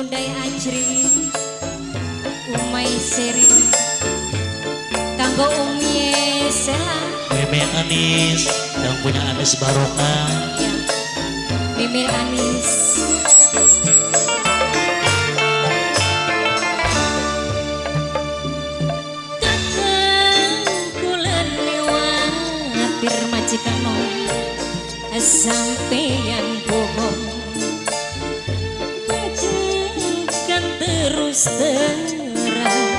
Bundai Ajri Umay Seri kanggo Umie Sela Meme Anis yang punya Anis Barokah ya. Mimir Anis kakang kulen lewatir majikano sampeyan bohong kan terus terang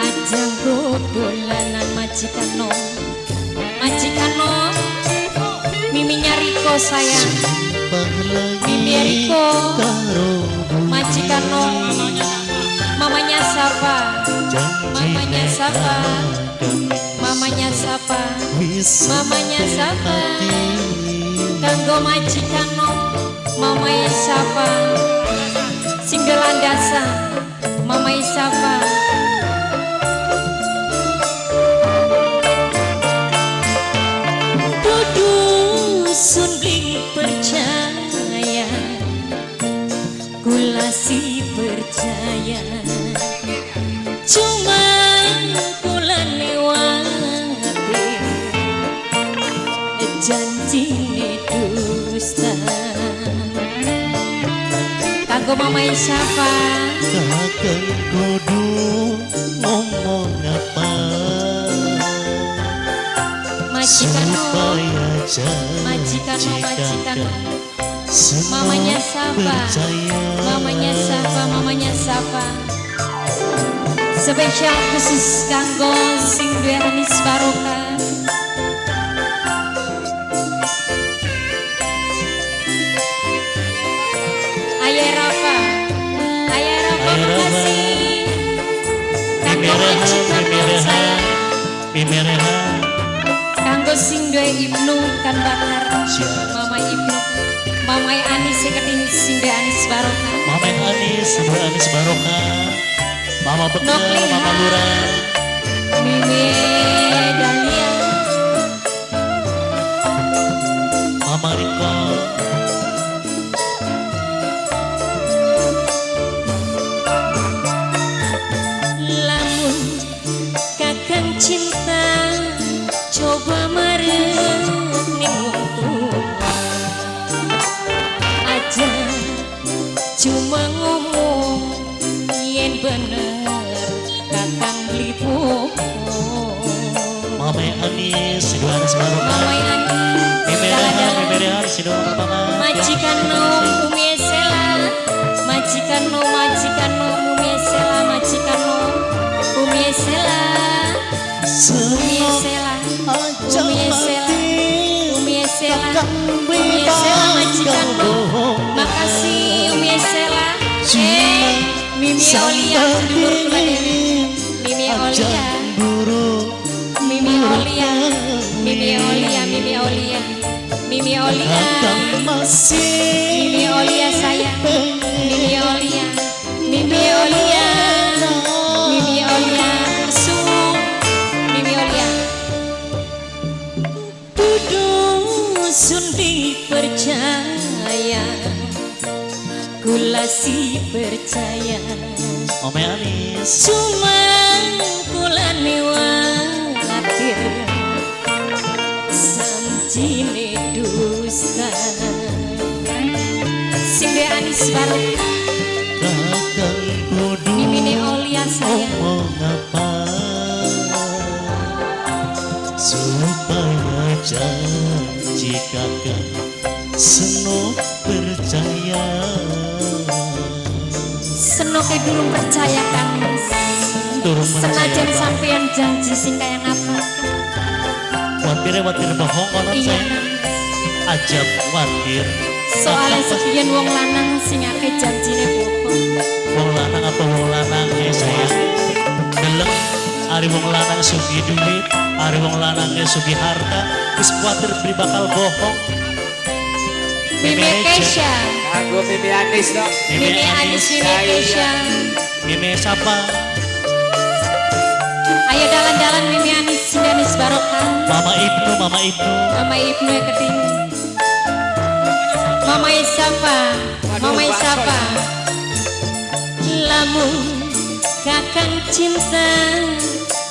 ajang dolanan majikano miminya Riko sayang Mimi Riko majikano mamanya siapa mamanya siapa mamanya siapa mamanya siapa kanggo majikano mamanya siapa singgelan dasa mamanya siapa dudusun bling percaya kula si percaya cuma kula lewati janji dusta kanggo mamai siapa kakang kudu ngomong apa majikano supaya majikano mamanya siapa mamanya siapa mamanya siapa spesial khusus kanggo sing duwe Anis Barokah Ayah Rafa makasih kanggo majikano sayang Mimereha kanggo sing duwe Ibnu kan bakar Mama Ibnu Mama Anis seketing sing duwe Anis Barokah Mama Anis Barokah Mama Bekal Mama Lurah Mimi Dahlia Mama Riko lamun kakang cinta coba mareng ning wong tua aja cuma ngomong yen bener kakang beli pupuk Mama Anis Sido Anis Barokah Mama Anis Mimereha Sido Mama majikano Umie Sela majikano Umie Sela majikano Umie Sela Umie Sela Umie Sela majikano makasih Umie Sela Mimi Olia dulur kula dewe Mimi Olia Mimi Olia Mimi Olia Mimi Olia Mimi Olia Mimi Olia sayang Mimi Olia Mimi Olia Mimi Olia suh Mimi Olia dudusun dipercaya kula si percaya Mama Anis cuma kula newatir samjine dusta sing duwe Anis Barokah kakang kudu Mimine Olia sayang ngomong apa supaya janji kakang seno percaya senoke durung percaya Kang senajan sampeyan janji sing kaya napa watir bohong konon iya saya ajab watir soalnya sekian wong lanang sing akeh janjine bohong wong lanang apa wong lanang sayang gelem ari wong lanang sugi duit ari wong lanang sugi harta wis kuatir beri bakal bohong Mimi Kesha Aku Mimi Anis dong. Mimi Anis Mimi Kesha Mimi siapa ayo dalan-dalan Mimi Anis sing Anis Barokah Mama Ibnu Mama Ibnu ya keting Mama siapa Mamai siapa? Lamun kakang cinta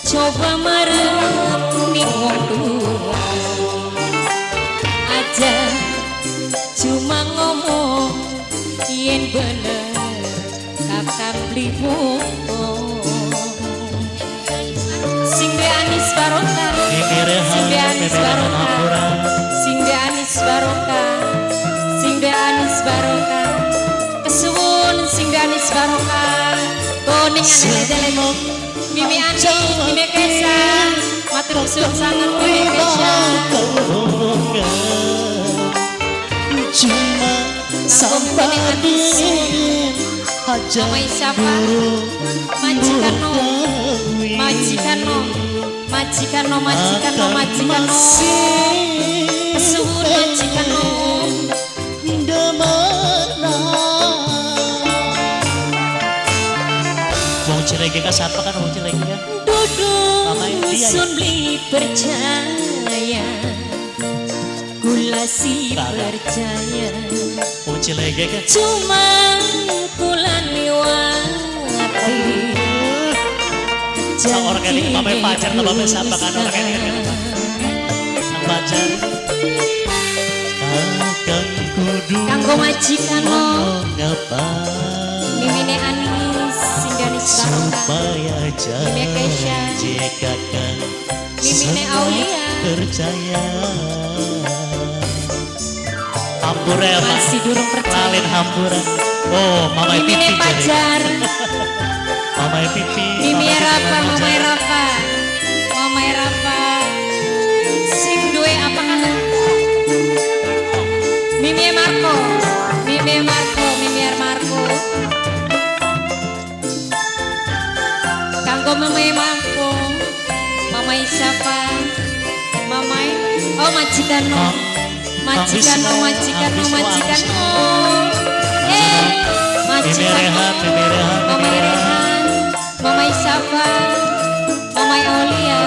coba marah ning wong tua aja cuma ngomong yen bener kakang beli sing de Anis Barokah sing de Anis Barokah sing de Anis Barokah sing de Anis Barokah kesuwun sing de Anis Barokah koning andele-dele Mimi Ani, Mimi Kesa matur suwun sangat Mimi Kesa cuma sampai dingin aja Mamai siapa? Majikano Majikano Majikano Majikano Majikano kesuwun Majikano Wong Cilegi kan siapa kan Wong Cilegi kan? Duduk sun beli percaya Kula si percaya Wong Cilegi kan? Cuma kula liwati Sang orang ini mamai pacar atau mamai siapa kan orang ini kan? Sang pacar Kakang kudu Kanggo majikano ngapa Mimine Anis Singganis Barokah supaya Mimi Kesha jika kan Mimine Aulia percaya Hampura ya Pak masih durung percaya Lalin hampura Oh mamai pipi Mimine pacar Mamai pipi Mimi Rafa Mamai Rafa Mamai Rafa sing duwe apa kan Mimi Marco Mimi Marco Mimi Marco Kanggo Mamai Marco Mamai siapa Mamai oh majikano majikano majikano majikano Mimi Rehan Mimi Rehan Mamai Rehan Mamai siapa Mamai Aulia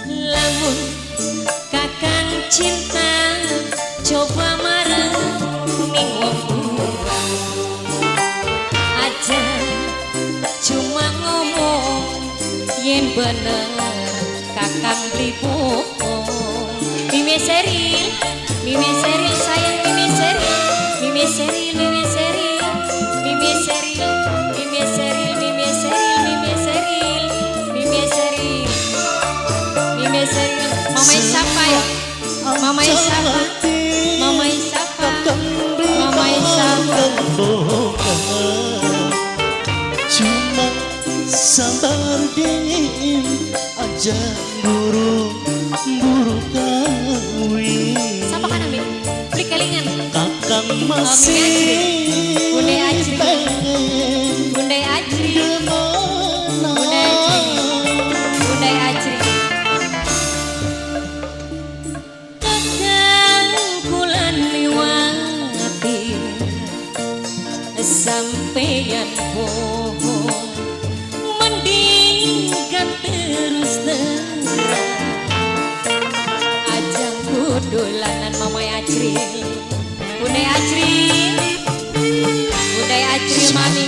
lamun kakang cinta coba marah ning wong tua aja cuma ngomong yen bener kakang beli Mimi Seril Mimi Seril sayang Mimi Seril Mimi Seril Mimi Seril Mimi Seril Mimi Seril Mimi Seril Mimi Seril Mimi Seril Mimi Seril Mamai siapa ya Mamai siapa Mamai siapa Mamai siapa cuma sabar dingin aja buru kawin siapa kan ambil beli kelingan kakang masih Bunda Ajri Bunda Ajri Bunda Ajri Bunda Ajri kakang kulan liwati sampeyan bohong mending kan terus terang ajang kudulanan Mamai Ajri Bunda Ajri Bunda Ajri mami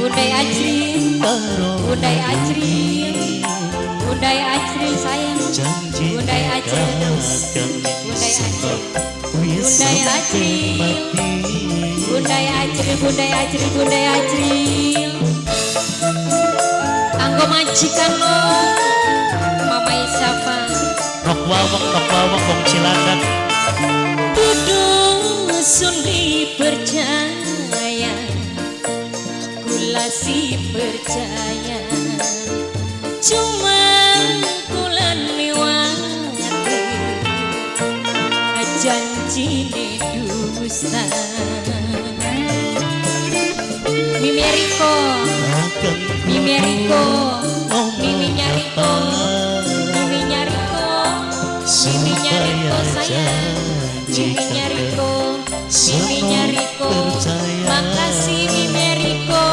Bunda Ajri Bunda Ajri Bunda Ajri sayang Bunda Ajri Bunda Ajri Bunda Ajri Bunda Ajri Bunda Ajri Bunda Ajri Anggo majikan lo Mamai siapa Rok wawang wong Cilandak Duduk sun dipercaya Kula si percaya Cuma kula liwati janji di dusta Mimi Riko Mimi Riko Mimi Nyariko Mimi Nyariko Mimi Nyariko sayang Mimi Nyariko Mimi Nyariko makasih Mimi Riko